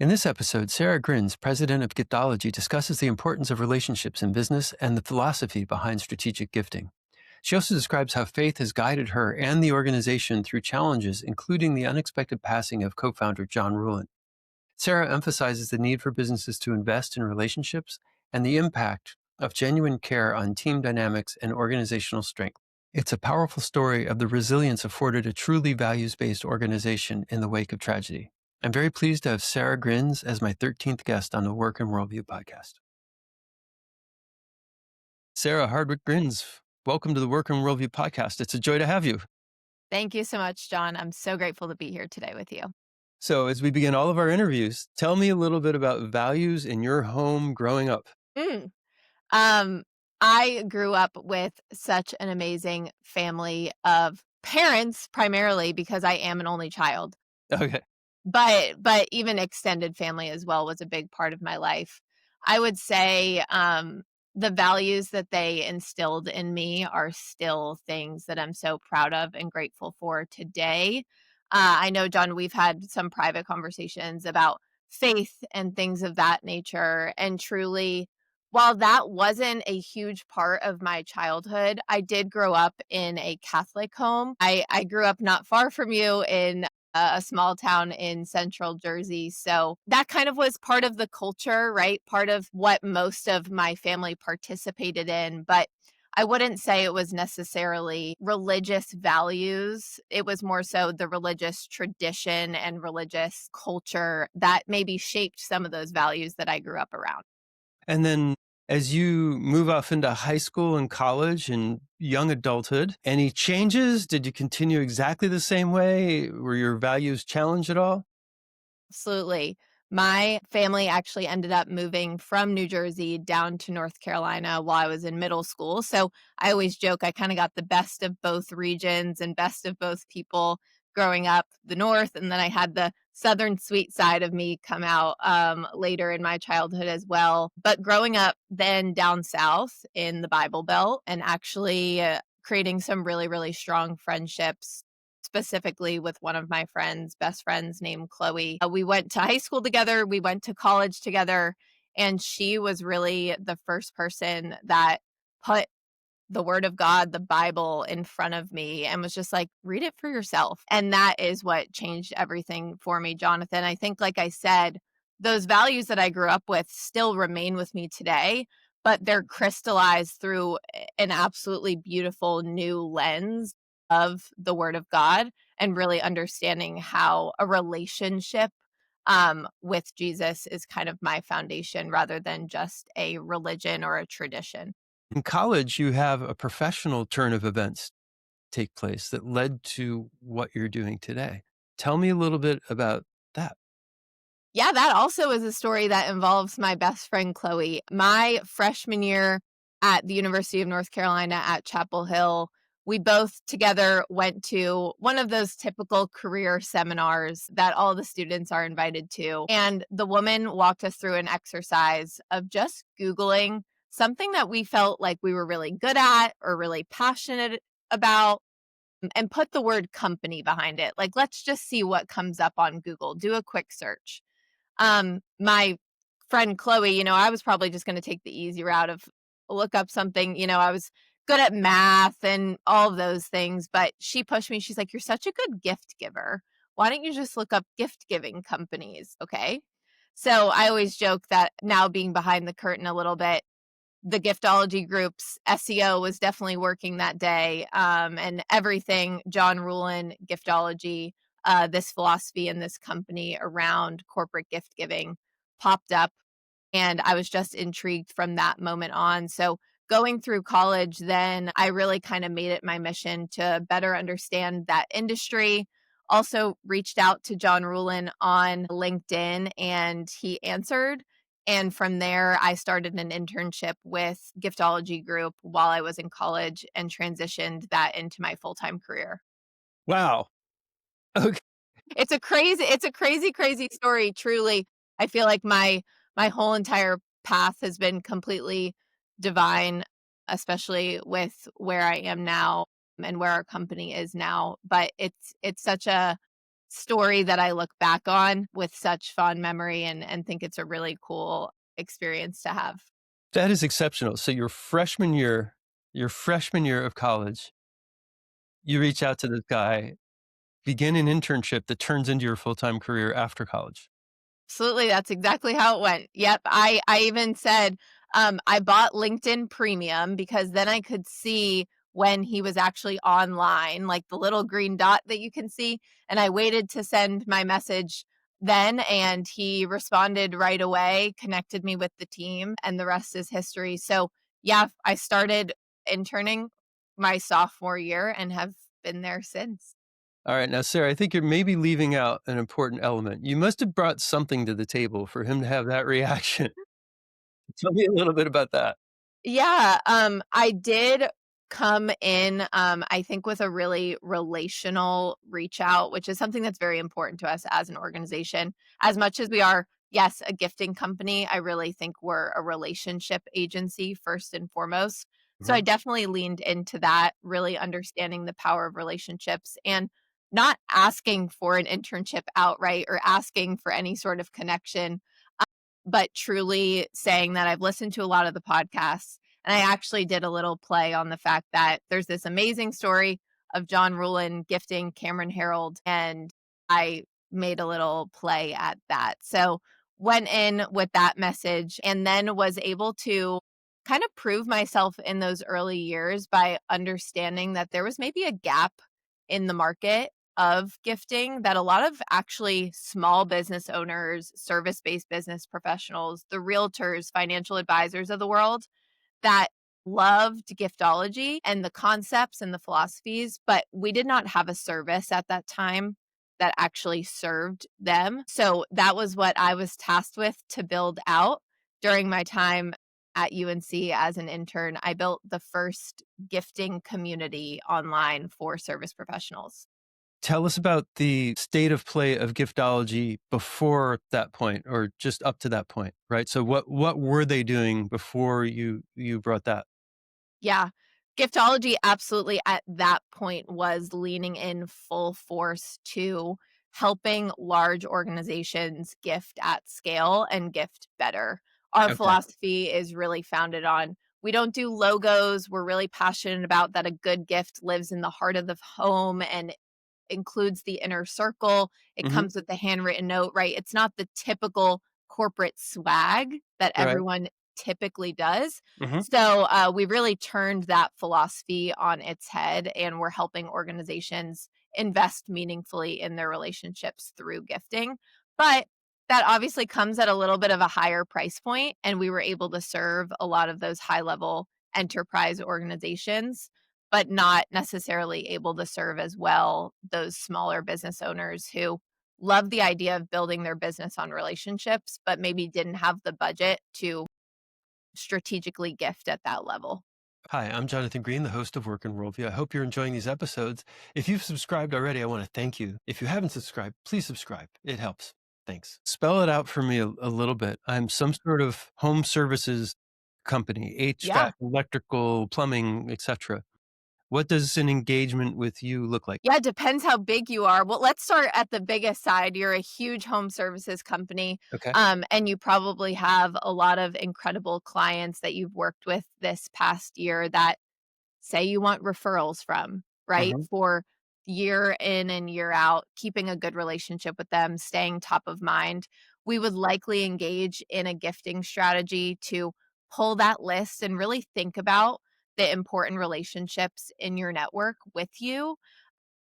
In this episode, Sara Grintz, president of Giftology, discusses the importance of relationships in business and the philosophy behind strategic gifting. She also describes how faith has guided her and the organization through challenges, including the unexpected passing of co-founder John Ruhlin. Sara emphasizes the need for businesses to invest in relationships and the impact of genuine care on team dynamics and organizational strength. It's a powerful story of the resilience afforded a truly values-based organization in the wake of tragedy. I'm very pleased to have Sara Grintz as my 13th guest on the Work and Worldview podcast. Sara Hardwick-Grintz, welcome to the Work and Worldview podcast. It's a joy to have you. Thank you so much, John. I'm so grateful to be here today with you. So as we begin all of our interviews, tell me a little bit about values in your home growing up. Um, I grew up with such an amazing family of parents, primarily because I am an only child. Okay. But even extended family as well was a big part of my life. I would say the values that they instilled in me are still things that I'm so proud of and grateful for today. I know, John, we've had some private conversations about faith and things of that nature. And truly, while that wasn't a huge part of my childhood, I did grow up in a Catholic home. I grew up not far from you in a small town in central Jersey. So that kind of was part of the culture, right? Part of what most of my family participated in. But I wouldn't say it was necessarily religious values. It was more so the religious tradition and religious culture that maybe shaped some of those values that I grew up around. And then as you move off into high school and college and young adulthood, any changes? Did you continue exactly the same way? Were your values challenged at all? Absolutely. My family actually ended up moving from New Jersey down to North Carolina while I was in middle school. So I always joke I kind of got the best of both regions and best of both people growing up the North. And then I had the Southern sweet side of me come out later in my childhood as well. But growing up then down South in the Bible Belt and actually creating some really, really strong friendships specifically with one of my best friends named Chloe. We went to high school together, we went to college together, and she was really the first person that put the word of God, the Bible in front of me and was just like, read it for yourself. And that is what changed everything for me, Jonathan. I think, like I said, those values that I grew up with still remain with me today, but they're crystallized through an absolutely beautiful new lens of the word of God and really understanding how a relationship with Jesus is kind of my foundation rather than just a religion or a tradition. In college, you have a professional turn of events take place that led to what you're doing today. Tell me a little bit about that. Yeah, that also is a story that involves my best friend, Chloe. My freshman year at the University of North Carolina at Chapel Hill, we both together went to one of those typical career seminars that all the students are invited to. And the woman walked us through an exercise of just Googling something that we felt like we were really good at or really passionate about and put the word company behind it. Like, let's just see what comes up on Google. Do a quick search. My friend Chloe, I was probably just going to take the easy route of look up something, I was good at math and all of those things, but she pushed me. She's like, you're such a good gift giver. Why don't you just look up gift giving companies? Okay. So I always joke that now being behind the curtain a little bit, the Giftology group's SEO was definitely working that day. And everything John Ruhlin, Giftology, this philosophy and this company around corporate gift giving popped up. And I was just intrigued from that moment on. So going through college, then I really kind of made it my mission to better understand that industry. Also reached out to John Ruhlin on LinkedIn and he answered. And from there, I started an internship with Giftology Group while I was in college and transitioned that into my full-time career. Wow. Okay. It's a crazy story, truly. I feel like my whole entire path has been completely divine, especially with where I am now and where our company is now. But it's story that I look back on with such fond memory and think it's a really cool experience to have. That is exceptional. So your freshman year of college, you reach out to this guy, begin an internship that turns into your full-time career after college. Absolutely, that's exactly how it went. Yep, I even said, I bought LinkedIn Premium because then I could see when he was actually online, like the little green dot that you can see, and I waited to send my message then, and he responded right away, connected me with the team, and the rest is history. So, yeah, I started interning my sophomore year and have been there since. All right. Now, Sarah, I think you're maybe leaving out an important element. You must have brought something to the table for him to have that reaction. Tell me a little bit about that. Yeah, I did come in, I think with a really relational reach out, which is something that's very important to us as an organization. As much as we are, yes, a gifting company, I really think we're a relationship agency first and foremost. So I Mhm. definitely leaned into that, really understanding the power of relationships and not asking for an internship outright or asking for any sort of connection, but truly saying that I've listened to a lot of the podcasts. And I actually did a little play on the fact that there's this amazing story of John Ruhlin gifting Cameron Harold, and I made a little play at that. So went in with that message and then was able to kind of prove myself in those early years by understanding that there was maybe a gap in the market of gifting that a lot of actually small business owners, service based business professionals, the realtors, financial advisors of the world that loved Giftology and the concepts and the philosophies, but we did not have a service at that time that actually served them. So that was what I was tasked with to build out during my time at UNC as an intern. I built the first gifting community online for service professionals. Tell us about the state of play of giftology before that point, or just up to that point, right? So, what were they doing before you brought that? Yeah. Giftology absolutely at that point was leaning in full force to helping large organizations gift at scale and gift better. Our Okay. philosophy is really founded on we don't do logos. We're really passionate about that a good gift lives in the heart of the home and includes the inner circle. It Hmm. comes with the handwritten note, right? It's not the typical corporate swag that Right. everyone typically does. Hmm. So we really turned that philosophy on its head, and we're helping organizations invest meaningfully in their relationships through gifting. But that obviously comes at a little bit of a higher price point, and we were able to serve a lot of those high level enterprise organizations but not necessarily able to serve as well those smaller business owners who love the idea of building their business on relationships, but maybe didn't have the budget to strategically gift at that level. Hi, I'm Jonathan Green, the host of Work and Worldview. I hope you're enjoying these episodes. If you've subscribed already, I want to thank you. If you haven't subscribed, please subscribe. It helps. Thanks. Spell it out for me a little bit. I'm some sort of home services company, Yeah. HVAC, electrical, plumbing, etc. What does an engagement with you look like? Yeah, it depends how big you are. Well, let's start at the biggest side. You're a huge home services company, Okay. and you probably have a lot of incredible clients that you've worked with this past year that say you want referrals from, right? Hmm. For year in and year out, keeping a good relationship with them, staying top of mind. We would likely engage in a gifting strategy to pull that list and really think about the important relationships in your network with you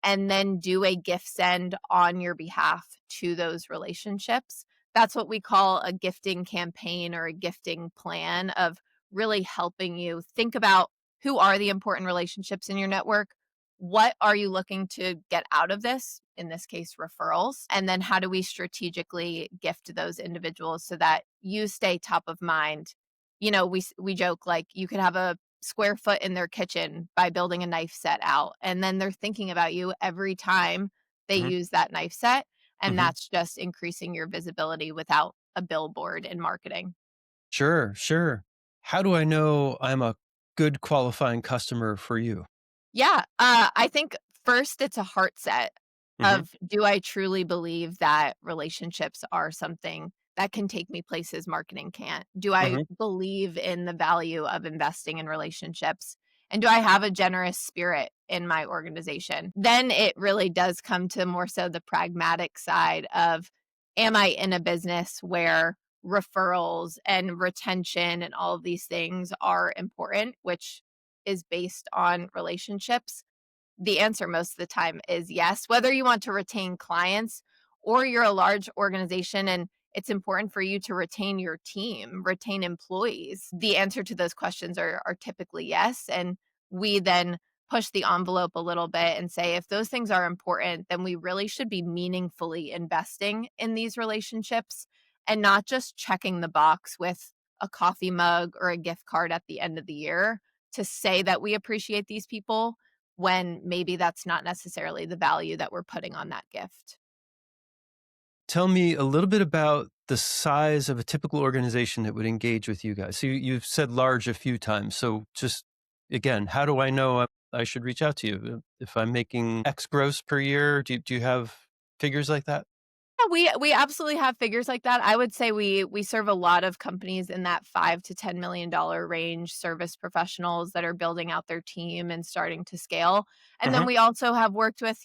and then do a gift send on your behalf to those relationships. That's what we call a gifting campaign or a gifting plan of really helping you think about who are the important relationships in your network? What are you looking to get out of this? In this case, referrals. And then how do we strategically gift those individuals so that you stay top of mind? You know, we joke like you could have a square foot in their kitchen by building a knife set out. And then they're thinking about you every time they Hmm. use that knife set. And Hmm. that's just increasing your visibility without a billboard in marketing. Sure, sure. How do I know I'm a good qualifying customer for you? Yeah. I think first it's a heart set. Hmm. of, do I truly believe that relationships are something that can take me places marketing can't? Do I Hmm. believe in the value of investing in relationships? And do I have a generous spirit in my organization? Then it really does come to more so the pragmatic side of, am I in a business where referrals and retention and all of these things are important, which is based on relationships? The answer most of the time is yes, whether you want to retain clients or you're a large organization and it's important for you to retain your team, retain employees. The answer to those questions are typically yes. And we then push the envelope a little bit and say, if those things are important, then we really should be meaningfully investing in these relationships and not just checking the box with a coffee mug or a gift card at the end of the year to say that we appreciate these people when maybe that's not necessarily the value that we're putting on that gift. Tell me a little bit about the size of a typical organization that would engage with you guys. So you've said large a few times. So just again, how do I know I should reach out to you if I'm making X gross per year? Do you have figures like that? Yeah, we absolutely have figures like that. I would say we serve a lot of companies in that $5 to $10 million range, service professionals that are building out their team and starting to scale. And then Hmm. we also have worked with,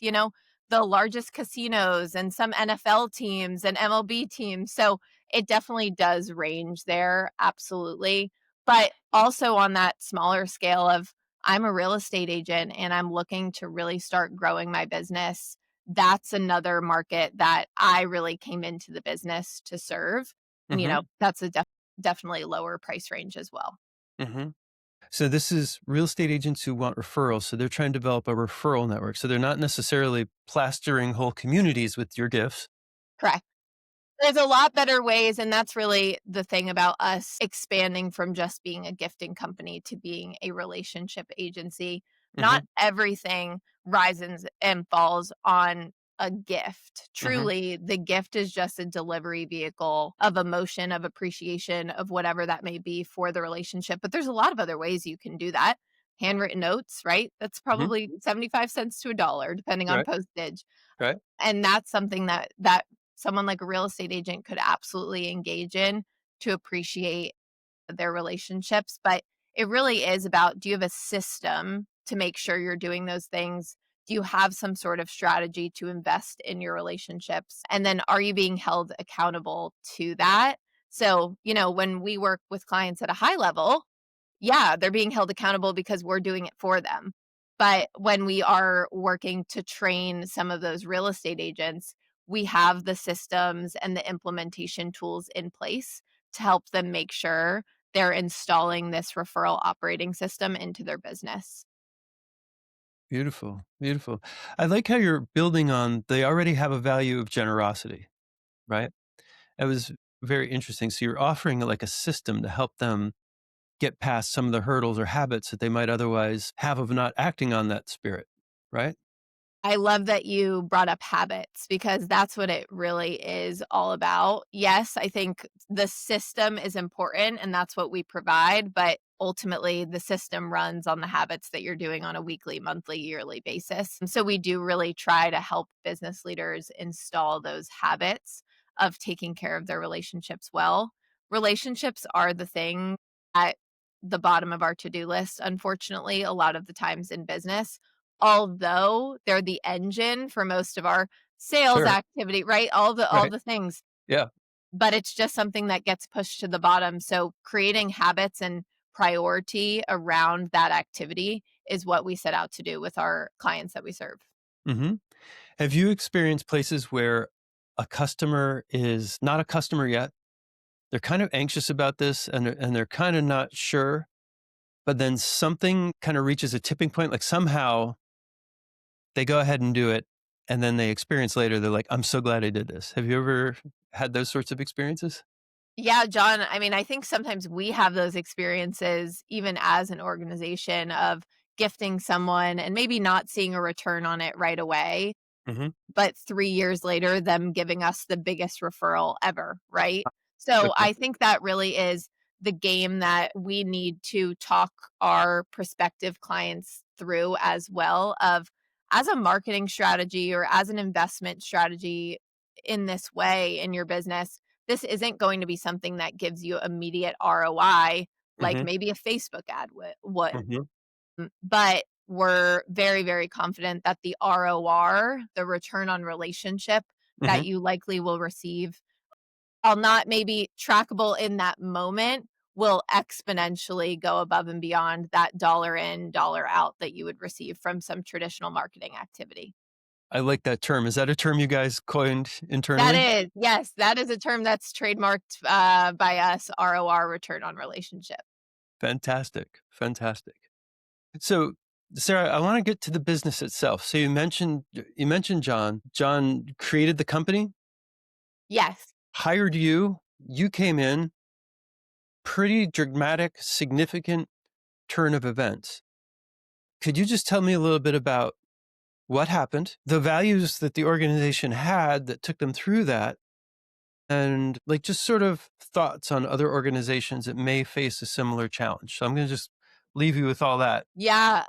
the largest casinos and some NFL teams and MLB teams. So it definitely does range there, absolutely. But also on that smaller scale of, I'm a real estate agent and I'm looking to really start growing my business. That's another market that I really came into the business to serve. And, Hmm. that's a definitely lower price range as well. Hmm. So this is real estate agents who want referrals. So they're trying to develop a referral network. So they're not necessarily plastering whole communities with your gifts. Correct. There's a lot better ways, and that's really the thing about us expanding from just being a gifting company to being a relationship agency. Hmm. Not everything rises and falls on a gift. Hmm. Truly, the gift is just a delivery vehicle of emotion, of appreciation, of whatever that may be for the relationship. But there's a lot of other ways you can do that. Handwritten notes, right? That's Hmm. probably 75 cents to a dollar, depending on Right. postage, Right. and that's something that someone like a real estate agent could absolutely engage in to appreciate their relationships. But it really is about, do you have a system to make sure you're doing those things? Do you have some sort of strategy to invest in your relationships? And then are you being held accountable to that? So, when we work with clients at a high level, yeah, they're being held accountable because we're doing it for them. But when we are working to train some of those real estate agents, we have the systems and the implementation tools in place to help them make sure they're installing this referral operating system into their business. Beautiful. Beautiful. I like how you're building on they already have a value of generosity, right? It was very interesting. So you're offering like a system to help them get past some of the hurdles or habits that they might otherwise have of not acting on that spirit, right? I love that you brought up habits because that's what it really is all about. Yes, I think the system is important and that's what we provide, but ultimately the system runs on the habits that you're doing on a weekly, monthly, yearly basis. And so we do really try to help business leaders install those habits of taking care of their relationships well. Relationships are the thing at the bottom of our to-do list, unfortunately, a lot of the times in business, although they're the engine for most of our sales Sure. activity, right? All Right. the things, Yeah. but it's just something that gets pushed to the bottom. So creating habits and priority around that activity is what we set out to do with our clients that we serve. Hmm. Have you experienced places where a customer is not a customer yet? They're kind of anxious about this and they're kind of not sure, but then something kind of reaches a tipping point. Like somehow they go ahead and do it. And then they experience later, they're like, I'm so glad I did this. Have you ever had those sorts of experiences? Yeah, John, I mean, I think sometimes we have those experiences even as an organization of gifting someone and maybe not seeing a return on it right away, Hmm. but 3 years later, them giving us the biggest referral ever, right? So Okay. I think that really is the game that we need to talk our prospective clients through as well of, as a marketing strategy or as an investment strategy in this way in your business, this isn't going to be something that gives you immediate ROI like Hmm. maybe a Facebook ad would. Hmm. But we're very, very confident that the ROR, the return on relationship Hmm. that you likely will receive, while not maybe trackable in that moment, will exponentially go above and beyond that dollar in, dollar out that you would receive from some traditional marketing activity. I like that term. Is that a term you guys coined That internally? is, yes, that is a term that's trademarked by us, ROR, return on relationship. Fantastic. Fantastic. So, Sarah, I want to get to the business itself. So you mentioned John. John created the company, Yes. hired you. You came in, pretty dramatic, significant turn of events. Could you just tell me a little bit about what happened, the values that the organization had that took them through that, and like just sort of thoughts on other organizations that may face a similar challenge? So I'm going to just leave you with all that. Yeah.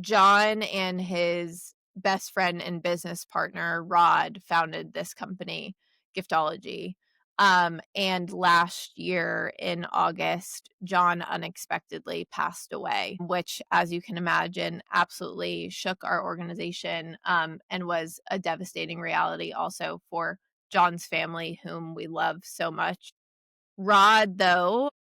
John and his best friend and business partner, Rod, founded this company, Giftology. And last year in August, John unexpectedly passed away, which, as you can imagine, absolutely shook our organization, and was a devastating reality also for John's family, whom we love so much. Rod, though,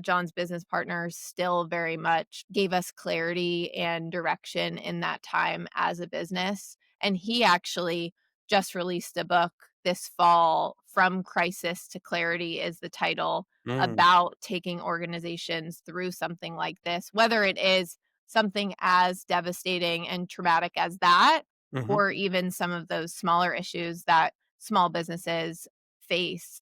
John's business partner, still very much gave us clarity and direction in that time as a business. And he actually just released a book this fall, From Crisis to Clarity is the title, Mm, about taking organizations through something like this, whether it is something as devastating and traumatic as that, hmm. or even some of those smaller issues that small businesses face.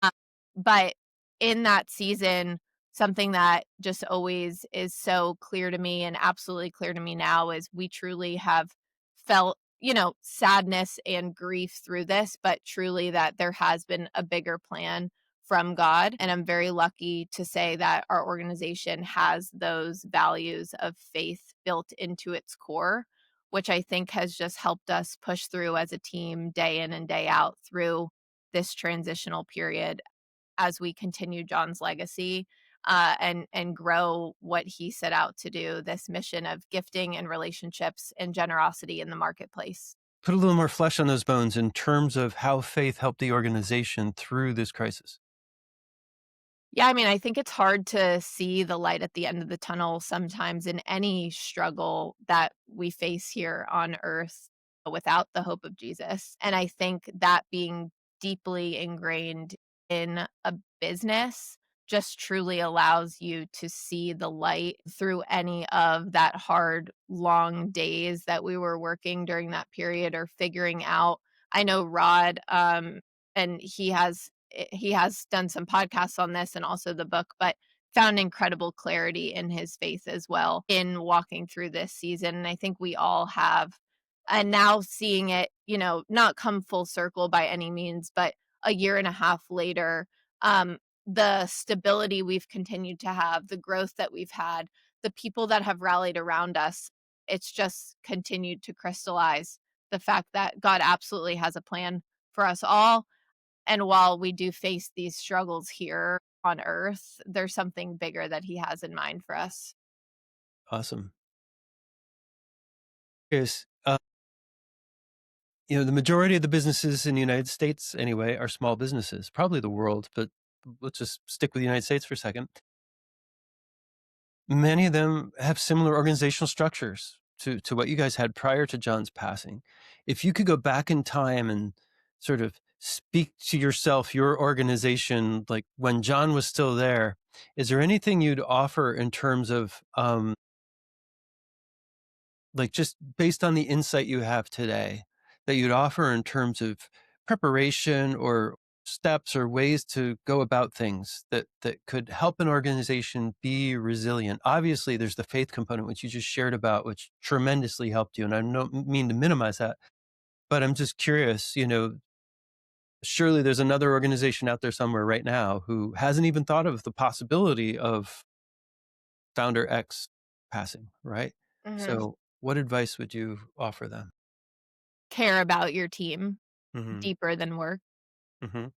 Uh, But in that season, something that just always is so clear to me and absolutely clear to me now is we truly have felt, sadness and grief through this, but truly that there has been a bigger plan from God. And I'm very lucky to say that our organization has those values of faith built into its core, which I think has just helped us push through as a team day in and day out through this transitional period as we continue John's legacy, and grow what he set out to do, this mission of gifting and relationships and generosity in the marketplace. Put a little more flesh on those bones in terms of how faith helped the organization through this crisis. Yeah, I mean, I think it's hard to see the light at the end of the tunnel sometimes in any struggle that we face here on earth without the hope of Jesus. And I think that being deeply ingrained in a business just truly allows you to see the light through any of that hard, long days that we were working during that period or figuring out. I know Rod, and he has done some podcasts on this and also the book, but found incredible clarity in his faith as well in walking through this season. And I think we all have. And now seeing it, not come full circle by any means, but a year and a half later, the stability we've continued to have, the growth that we've had, the people that have rallied around us, it's just continued to crystallize the fact that God absolutely has a plan for us all, and while we do face these struggles here on earth, there's something bigger that he has in mind for us. Awesome. Yes. The majority of the businesses in the United States, anyway, are small businesses, probably the world, but let's just stick with the United States for a second. Many of them have similar organizational structures to what you guys had prior to John's passing. If you could go back in time and sort of speak to yourself, your organization, like when John was still there, is there anything you'd offer in terms of like just based on the insight you have today that you'd offer in terms of preparation or steps or ways to go about things that could help an organization be resilient? Obviously there's the faith component which you just shared about, which tremendously helped you, and I don't mean to minimize that, but I'm just curious, surely there's another organization out there somewhere right now who hasn't even thought of the possibility of founder X passing, right? Mhm. So what advice would you offer them? Care about your team Mhm. deeper than work. Mhm.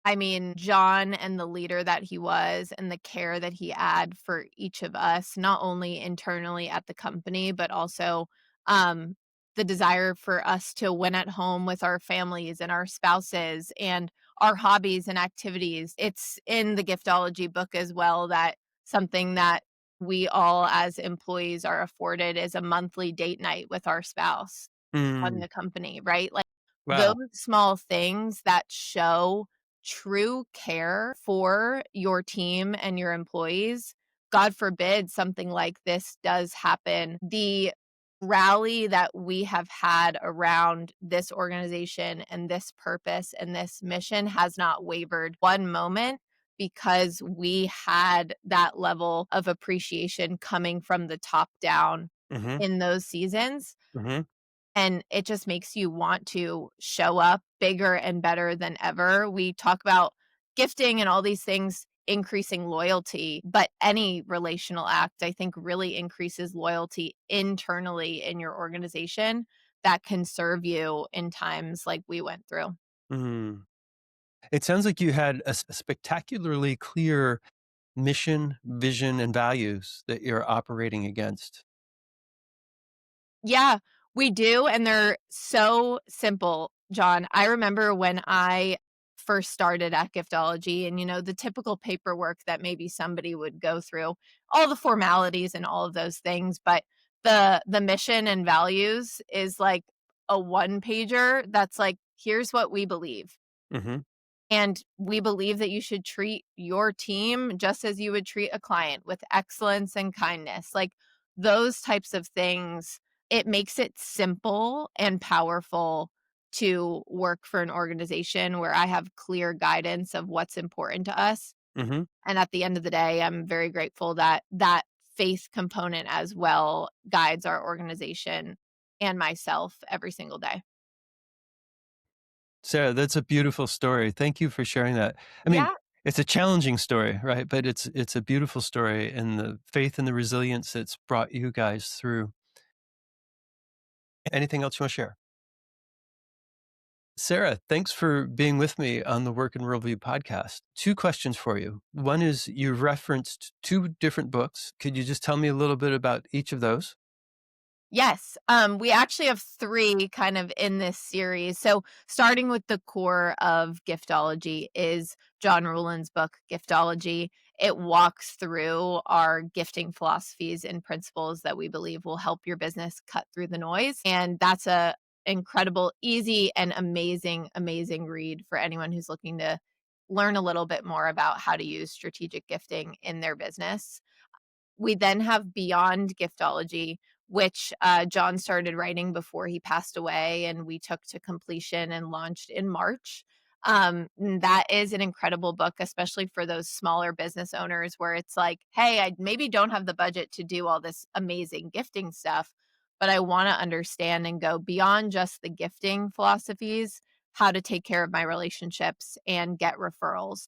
I mean, John and the leader that he was and the care that he had for each of us, not only internally at the company, but also um, the desire for us to win at home with our families and our spouses and our hobbies and activities. It's in the Giftology book as well that something that we all as employees are afforded is a monthly date night with our spouse on Mm. the company, right? Like those Wow. small things that show true care for your team and your employees. God forbid something like this does happen. The rally that we have had around this organization and this purpose and this mission has not wavered one moment because we had that level of appreciation coming from the top down Mhm. in those seasons, Mhm. and it just makes you want to show up bigger and better than ever. We talk about gifting and all these things increasing loyalty, but any relational act, I think, really increases loyalty internally in your organization that can serve you in times like we went through. Mhm. It sounds like you had a spectacularly clear mission, vision, and values that you're operating against. Yeah, we do, and they're so simple, John. I remember when I first started at Giftology and, the typical paperwork that maybe somebody would go through, all the formalities and all of those things, but the mission and values is like a one pager that's like, "Here's what we believe." Mhm. And we believe that you should treat your team just as you would treat a client with excellence and kindness. Like those types of things, it makes it simple and powerful to work for an organization where I have clear guidance of what's important to us. Mhm. And at the end of the day, I'm very grateful that that faith component as well guides our organization and myself every single day. Sarah, that's a beautiful story. Thank you for sharing that. I mean, Yeah. it's a challenging story, right? But it's a beautiful story, and the faith and the resilience that's brought you guys through. Anything else you want to share? Sarah, thanks for being with me on the Work and Worldview podcast. Two questions for you. One is you referenced two different books. Could you just tell me a little bit about each of those? Yes, we actually have 3 kind of in this series. So, starting with the core of Giftology is John Ruhlin's book, Giftology. It walks through our gifting philosophies and principles that we believe will help your business cut through the noise, and that's a incredible, easy, and amazing, amazing read for anyone who's looking to learn a little bit more about how to use strategic gifting in their business. We then have Beyond Giftology, which John started writing before he passed away, and we took to completion and launched in March. That is an incredible book, especially for those smaller business owners where it's like, hey, I maybe don't have the budget to do all this amazing gifting stuff, but I want to understand and go beyond just the gifting philosophies, how to take care of my relationships and get referrals.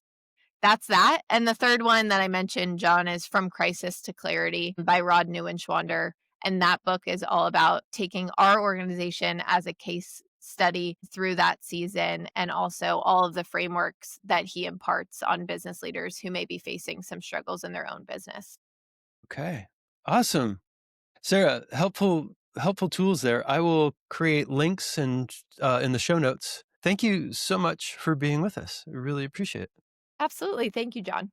That's that, and the third one that I mentioned, John, is From Crisis to Clarity by Rod Neuenschwander, and that book is all about taking our organization as a case study through that season and also all of the frameworks that he imparts on business leaders who may be facing some struggles in their own business. Okay. Awesome. Sarah, helpful tools there. I will create links and in the show notes. Thank you so much for being with us. I really appreciate it. Absolutely. Thank you, John.